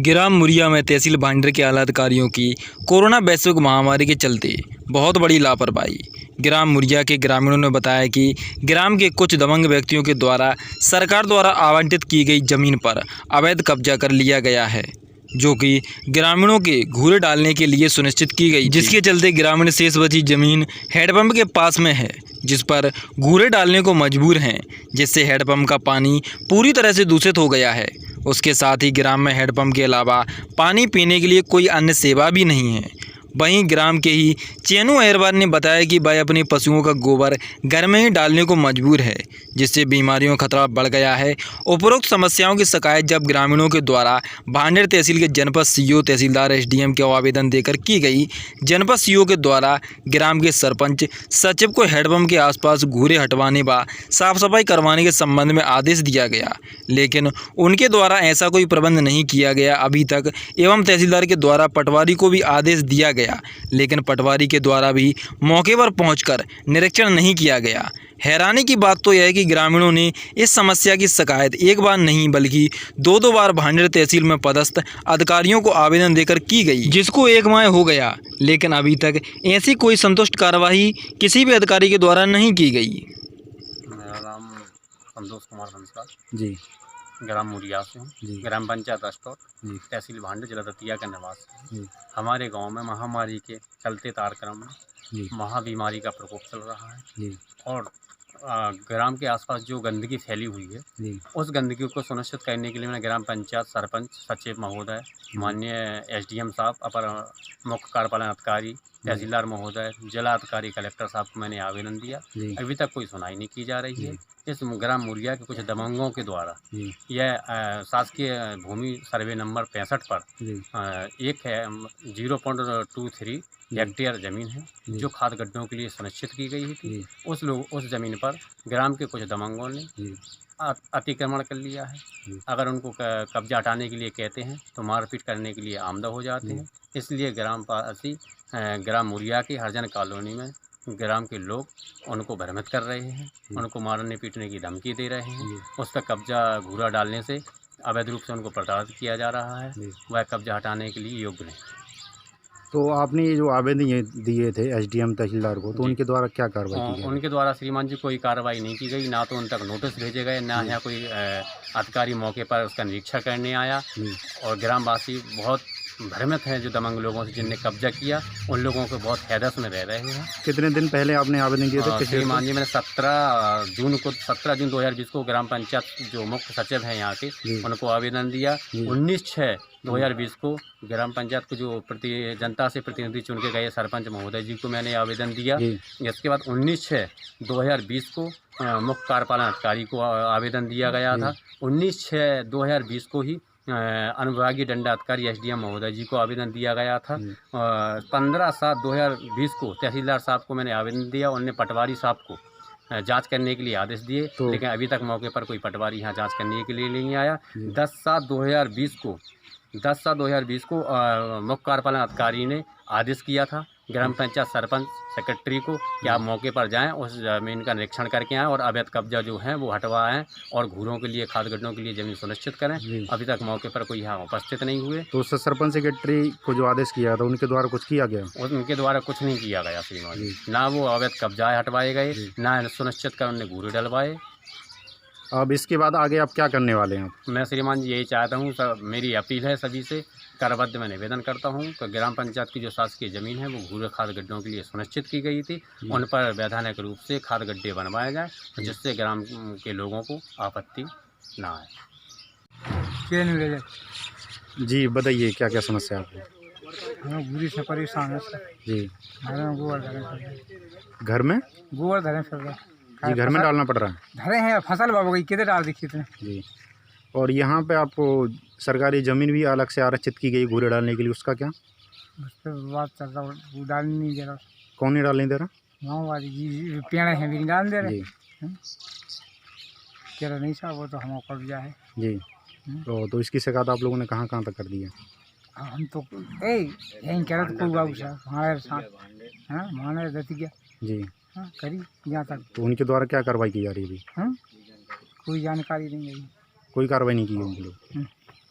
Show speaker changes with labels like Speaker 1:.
Speaker 1: ग्राम मुरिया में तहसील भांडर के आला अधिकारियों की कोरोना वैश्विक महामारी के चलते बहुत बड़ी लापरवाही। ग्राम मुरिया के ग्रामीणों ने बताया कि ग्राम के कुछ दबंग व्यक्तियों के द्वारा सरकार द्वारा आवंटित की गई जमीन पर अवैध कब्जा कर लिया गया है, जो कि ग्रामीणों के घूरे डालने के लिए सुनिश्चित की गई, जिसके चलते ग्रामीण शेष बची जमीन हैंडपंप के पास में है, जिस पर घूरे डालने को मजबूर हैं, जिससे हैंडपंप का पानी पूरी तरह से दूषित हो गया है। उसके साथ ही ग्राम में हैंडपंप के अलावा पानी पीने के लिए कोई अन्य सेवा भी नहीं है। वहीं ग्राम के ही चेनू अहरवार ने बताया कि वह अपने पशुओं का गोबर घर में ही डालने को मजबूर है, जिससे बीमारियों का खतरा बढ़ गया है। उपरोक्त समस्याओं की शिकायत जब ग्रामीणों के द्वारा भांडेर तहसील के जनपद सीओ तहसीलदार एसडीएम के आवेदन देकर की गई, जनपद सीओ के द्वारा ग्राम के सरपंच सचिव को हैंडपंप के आसपास घूरे हटवाने व साफ सफाई करवाने के संबंध में आदेश दिया गया, लेकिन उनके द्वारा ऐसा कोई प्रबंध नहीं किया गया अभी तक। एवं तहसीलदार के द्वारा पटवारी को भी आदेश दिया गया, लेकिन पटवारी के द्वारा भी मौके पर पहुंचकर निरीक्षण नहीं किया गया। हैरानी की बात तो यह है कि ग्रामीणों ने इस समस्या की शिकायत एक बार नहीं बल्कि दो बार भांडेर तहसील में पदस्थ अधिकारियों को आवेदन देकर की गई, जिसको 1 माह हो गया, लेकिन अभी तक ऐसी कोई संतुष्ट कार्यवाही किसी भी अधिकारी के द्वारा नहीं की गई।
Speaker 2: मेरा नाम संतोष कुमार संस्कार
Speaker 3: जी
Speaker 2: ग्राम मुरिया से हूँ।
Speaker 3: जी
Speaker 2: ग्राम पंचायत अस्टोर
Speaker 3: जी
Speaker 2: तहसील भांडर जिला दतिया का निवासी।
Speaker 3: जी
Speaker 2: हमारे गांव में महामारी के चलते तारक्रम में
Speaker 3: जी
Speaker 2: महाबीमारी का प्रकोप चल रहा है
Speaker 3: जी
Speaker 2: और ग्राम के आसपास जो गंदगी फैली हुई है,
Speaker 3: जी
Speaker 2: उस गंदगी को सुनिश्चित करने के लिए मैंने ग्राम पंचायत सरपंच सचिव महोदय, माननीय एसडीएम साहब, अपर मुख्य कार्यपालन अधिकारी, तहसीलदार महोदय, जिला अधिकारी, कलेक्टर साहब को मैंने आवेदन दिया।
Speaker 3: जी
Speaker 2: अभी तक कोई सुनाई नहीं की जा रही है।
Speaker 3: जी
Speaker 2: इस ग्राम मुरिया के कुछ दबंगों के द्वारा
Speaker 3: जी
Speaker 2: यह शासकीय भूमि सर्वे नंबर 65 पर
Speaker 3: जी
Speaker 2: एक है 0.23 हेक्टेयर ज़मीन है,
Speaker 3: जी
Speaker 2: जो खाद गड्ढों के लिए सुनिश्चित की गई थी।
Speaker 3: जी
Speaker 2: उस ज़मीन पर ग्राम के कुछ दबंगों ने
Speaker 3: जी
Speaker 2: अतिक्रमण कर लिया है।
Speaker 3: जी
Speaker 2: अगर उनको कब्जा हटाने के लिए कहते हैं तो मारपीट करने के लिए आमदा हो जाते हैं। इसलिए ग्रामवासी ग्राम मुरिया की हरजन कॉलोनी में ग्राम के लोग उनको भ्रमित कर रहे हैं, उनको मारने पीटने की धमकी दे रहे हैं।
Speaker 3: जी
Speaker 2: उस पर कब्जा घूरा डालने से अवैध रूप से उनको प्रताड़ित किया जा रहा है।
Speaker 3: जी।
Speaker 2: वह कब्जा हटाने के लिए योग्य नहीं।
Speaker 3: तो आपने ये जो आवेदन ये दिए थे एसडीएम तहसीलदार को, तो
Speaker 2: जी।
Speaker 3: उनके द्वारा क्या कार्रवाई की गई?
Speaker 2: उनके द्वारा श्रीमान जी कोई कार्रवाई नहीं की गई, ना तो उन तक नोटिस भेजे गए, ना यहाँ कोई अधिकारी मौके पर उसका निरीक्षण करने आया।
Speaker 3: जी
Speaker 2: और ग्रामवासी बहुत भ्रमित हैं, जो दबंग लोगों से जिनने कब्जा किया, उन लोगों को बहुत हैदस में रह रहे हैं।
Speaker 3: कितने दिन पहले आपने आवेदन दिए थे?
Speaker 2: श्रीमान जी मैंने 17 जून 2020 को ग्राम पंचायत जो मुख्य सचिव हैं यहाँ के, उनको आवेदन दिया। 19/6/2020 को ग्राम पंचायत को जो जनता से प्रतिनिधि चुन के गए सरपंच महोदय जी को मैंने आवेदन दिया। इसके बाद 19/6/2020 को मुख्य कार्यपालन अधिकारी को आवेदन दिया गया था। 19/6/2020 को ही अनुविभागीय दंडाधिकारी एसडीएम महोदय जी को आवेदन दिया गया था। 15/7/2020 को तहसीलदार साहब को मैंने आवेदन दिया। उनने पटवारी साहब को जांच करने के लिए आदेश दिए, लेकिन अभी तक मौके पर कोई पटवारी यहाँ जांच करने के लिए नहीं आया। 10/7/2020 को मुख्य कार्यपालन अधिकारी ने आदेश किया था ग्राम पंचायत सरपंच सेक्रेटरी को कि आप मौके पर जाएं, उस ज़मीन का निरीक्षण करके आएँ और अवैध कब्जा जो है वो हटवाएं और घूरों के लिए, खाद गड्ढों के लिए ज़मीन सुनिश्चित करें। अभी तक मौके पर कोई यहाँ उपस्थित नहीं हुए।
Speaker 3: तो उस सरपंच सेक्रेटरी को जो आदेश किया था, उनके द्वारा कुछ किया गया?
Speaker 2: उनके द्वारा कुछ नहीं किया गया श्रीमान जी। ना वो अवैध कब्जा हटवाए गए, ना सुनिश्चित कर उन्हें घूरे डलवाए।
Speaker 3: अब इसके बाद आगे आप क्या करने वाले हैं?
Speaker 2: मैं श्रीमान जी यही चाहता हूँ, सब मेरी अपील है सभी से, करबद्ध मैं निवेदन करता हूँ कि ग्राम पंचायत की जो शासकीय ज़मीन है वो घूरे खाद गड्ढों के लिए सुनिश्चित की गई थी, उन पर वैधानिक रूप से खाद गड्ढे बनवाए जाएँ, जिससे ग्राम के लोगों को आपत्ति ना आए।
Speaker 3: जी बताइए, क्या क्या समस्या है आपको?
Speaker 4: हम बुरी से परेशान है सर।
Speaker 3: जी
Speaker 4: घर में गोबर धरे
Speaker 3: घर में
Speaker 4: गोबर धरे फिर
Speaker 3: जी घर में डालना पड़ रहा है?
Speaker 4: धरे हैं, फसल बाबा गई किधर डाल दिखी थे
Speaker 3: जी। और यहाँ पे आपको सरकारी ज़मीन भी अलग से आरक्षित की गई घूरे डालने के लिए, उसका क्या?
Speaker 4: उस पर बात चल रहा, वो डाल नहीं दे रहा।
Speaker 3: कौन नहीं डालने दे रहा?
Speaker 4: गाँव वाली जी पेड़ हैं भी नहीं डाल दे रहे।
Speaker 3: जी
Speaker 4: कह रहा नहीं साहब वो तो हम कब्जा है
Speaker 3: जी। तो इसकी शिकायत आप लोगों ने कहाँ कहाँ तक कर दी है?
Speaker 4: हम तो यहीं कह रहे थे कोई बाबू साहब हमारे साथ हमारे रहती क्या
Speaker 3: जी
Speaker 4: करी यहाँ तक।
Speaker 3: तो उनके द्वारा क्या कार्रवाई की जा रही है अभी?
Speaker 4: कोई जानकारी नहीं है,
Speaker 3: कोई कार्रवाई नहीं की है उन लोग?